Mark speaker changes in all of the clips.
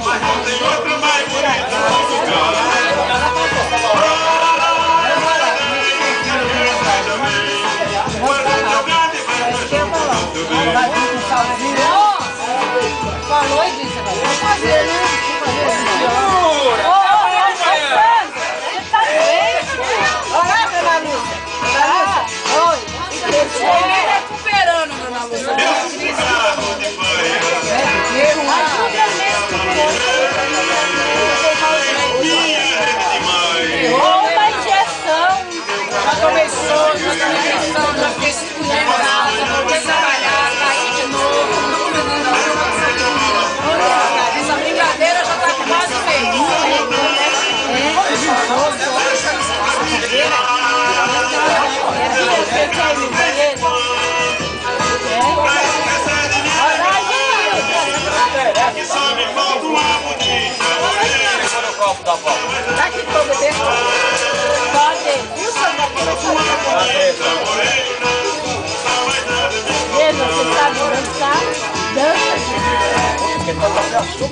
Speaker 1: Mas não tem outra mais bonita.
Speaker 2: Falou e disse, vamos fazer, né? Você tá doente? Olha, dona Lúcia. Oi. Você recuperando, dona Lúcia. Errou uma injeção. Já tomei soro, já tomei injeção, já fiquei 5 dias em casa, voltei a trabalhar, caí de novo. Essa brincadeira já tá quase feita.
Speaker 1: Aqui só me falta uma botica.
Speaker 2: Aqui pra beber? Pode. Veja, você sabe dançar? Dança.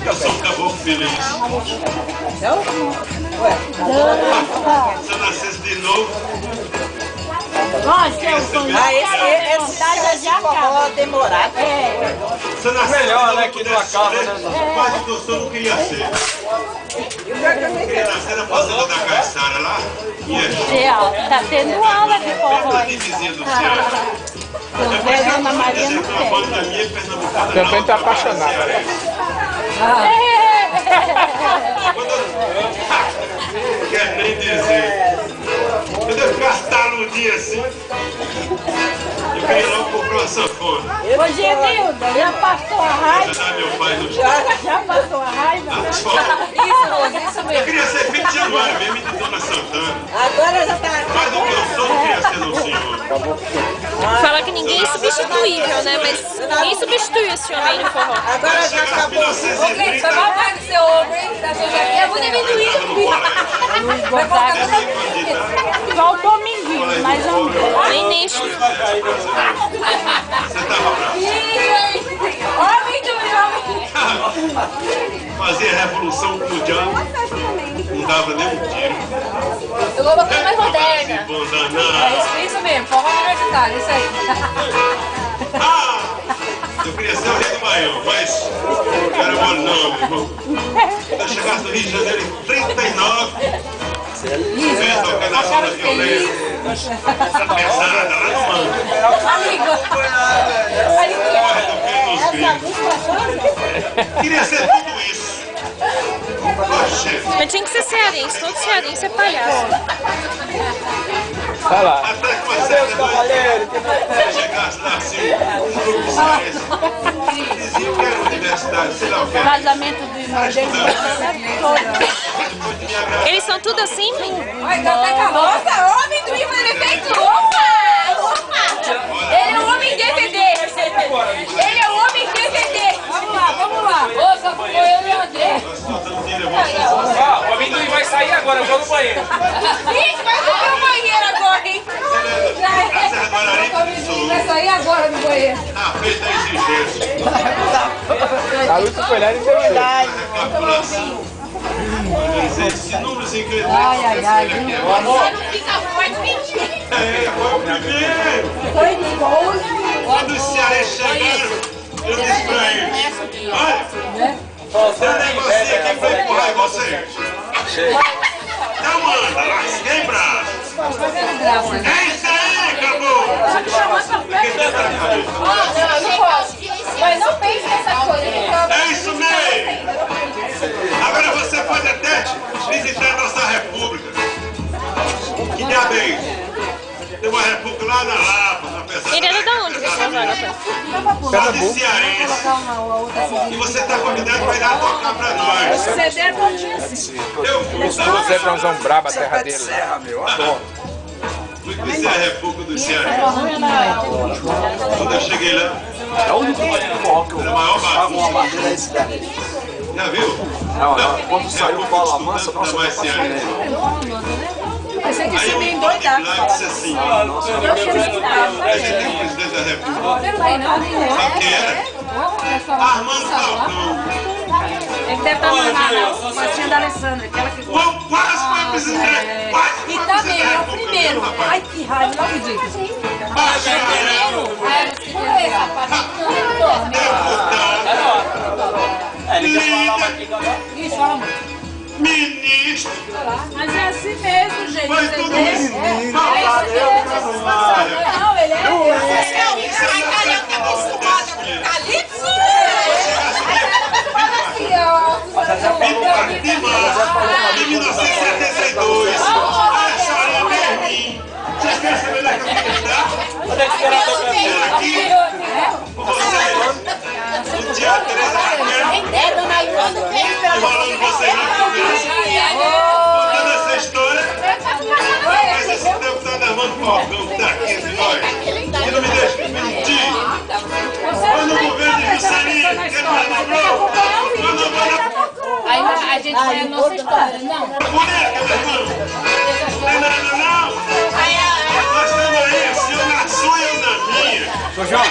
Speaker 1: Eu sou um caboclo feliz.
Speaker 2: Dança.
Speaker 1: Se eu nascesse de novo,
Speaker 2: Nossa, eu sou
Speaker 3: esse forró demorado.
Speaker 1: se eu nascesse
Speaker 4: Melhor,
Speaker 1: de
Speaker 4: né,
Speaker 1: novo,
Speaker 4: que não acaba, né?
Speaker 1: quase que eu sou, não queria ser. Eu queria nascer na fazenda da Caiçara lá.
Speaker 2: Tá tendo aula de forró aí.
Speaker 1: Vizinha do céu.
Speaker 2: Eu vejo a Ana Maria no pé.
Speaker 1: Banda minha pernambucana.
Speaker 4: Também tá apaixonado.
Speaker 1: Quer nem dizer. Quando eu ficar taludinho assim, eu queria logo comprar uma sanfona.
Speaker 2: Ô, Genilda, já passou a raiva?
Speaker 1: Ajudar meu pai no
Speaker 2: Já passou a raiva?
Speaker 3: Isso
Speaker 1: Eu
Speaker 3: mesmo.
Speaker 1: queria ser filho de Januário mesmo e de Dona Santana.
Speaker 3: Agora já tá.
Speaker 1: Mas do que eu sou, não queria ser no senhor.
Speaker 5: Fala que ninguém é substituível, né? Mas ninguém substitui esse homem no forró.
Speaker 3: Agora já acabou.
Speaker 2: Foi mal pai do seu ombro, hein? É muito amendoim. Vai colocar toda a igual o Dominguinho, mas não.
Speaker 5: Nem nicho.
Speaker 1: Você tava bravo.
Speaker 2: Ó, amendoim,
Speaker 1: Fazia revolução com o diabo, não dava nem um tiro.
Speaker 2: eu vou botar mais moderna.
Speaker 1: Bom danado.
Speaker 2: Isso mesmo, forró universitário, isso aí.
Speaker 1: Ah! Eu queria ser o rei do Baião, mas era bom não, irmão. Quando eu chegasse no Rio de Janeiro em 39, fez a ordenação da violência. Pesada, lá no mano. Corre do que nos gringos. Queria ser tudo isso. Oxe,
Speaker 5: Mas tinha que ser cearense, todo cearense é palhaço.
Speaker 4: Vai lá.
Speaker 1: até que uma certa noite, se chegasse lá assim, um grupo de ciência, diziam que era universidade, sei lá o que era.
Speaker 2: Casamento do irmão dele,
Speaker 1: Depois de me agradar.
Speaker 5: Eles são tudo assim, mãe?
Speaker 2: Olha, tá até calorosa, o amendoim foi feito. Ele é o homem DVD. Ele é o homem DVD. Vamos lá. Ô, só foi eu e o André.
Speaker 1: Nós faltando dinheiro, vocês.
Speaker 4: O amendoim vai sair agora, eu vou no banheiro.
Speaker 2: Gente, vai subir no banheiro agora, hein?
Speaker 1: A Serra do Araripe,
Speaker 2: Vai sair agora do banheiro.
Speaker 1: feita a exigência.
Speaker 4: A Lúcia foi lá e deu verdade.
Speaker 1: Recapitulação. Esses números incríveis.
Speaker 2: Ai,
Speaker 1: Aqui é amor.
Speaker 2: Fica forte, mentira.
Speaker 1: Foi o primeiro.
Speaker 2: Foi de gol.
Speaker 1: Quando os cearenses chegaram, eu disse pra eles: olha, eu negocio aqui pra empurrar vocês. Não manda, lasquei braço. É isso aí, acabou.
Speaker 2: Não posso. Mas não pense nessa coisa.
Speaker 1: É isso mesmo. Agora você pode até visitar a nossa república. Que diabo é isso? Tem uma república lá na Lapa, na pesada.
Speaker 5: Ele era da onde, pessoal?
Speaker 1: Só de cearense. E você está convidado para ir lá tocar para nós.
Speaker 2: CD não tinha assim.
Speaker 1: Eu fui,
Speaker 4: O Zé Brãozão brabo, a terra dele.
Speaker 1: fui conhecer a república dos cearenses. Quando eu cheguei lá,
Speaker 6: É o único tipo de forró que eu
Speaker 1: era a maior
Speaker 6: pago uma
Speaker 1: bagunça.
Speaker 6: bandeira esse daí.
Speaker 1: Já viu?
Speaker 6: Não, quando saiu o Bola Mansa,
Speaker 1: República
Speaker 6: nossa, eu
Speaker 1: mais cearense.
Speaker 2: Pensei que
Speaker 1: Aí
Speaker 2: você
Speaker 1: o
Speaker 2: me
Speaker 1: Monte
Speaker 2: endoidar.
Speaker 1: Blanc disse assim:
Speaker 2: Eu tinha
Speaker 1: a gente tem um presidente da república. Sabe quem era? Armando Falcão.
Speaker 2: Ele deve estar mandando a massinha da Alessandra, aquela que...
Speaker 1: Quase foi presidente. Quase
Speaker 2: E
Speaker 1: foi
Speaker 2: também, é o
Speaker 1: presidente.
Speaker 2: primeiro. Ai, que raiva, não acredito. Isso, fala muito.
Speaker 1: Ministro.
Speaker 2: Mas é assim mesmo, gente.
Speaker 1: Foi tudo
Speaker 2: entendeu?
Speaker 1: isso.
Speaker 2: Não, ele é...
Speaker 1: Em 1972, a senhora Berlim. Vocês querem saber da aqui, o dia Teresa Raquel, enrolando vocês na conversa, contando essa história, mas esse deputado Armando Falcão que tá aqui entre nós, que não me deixa mentir. Foi no governo de Juscelino, que ele não lembrou.
Speaker 2: Ainda a gente vai a nossa história, não.
Speaker 1: Boneca, meu irmão. Não tem nada não. Nós estamos aí, se eu na sua, eu na minha.
Speaker 6: Sr. João.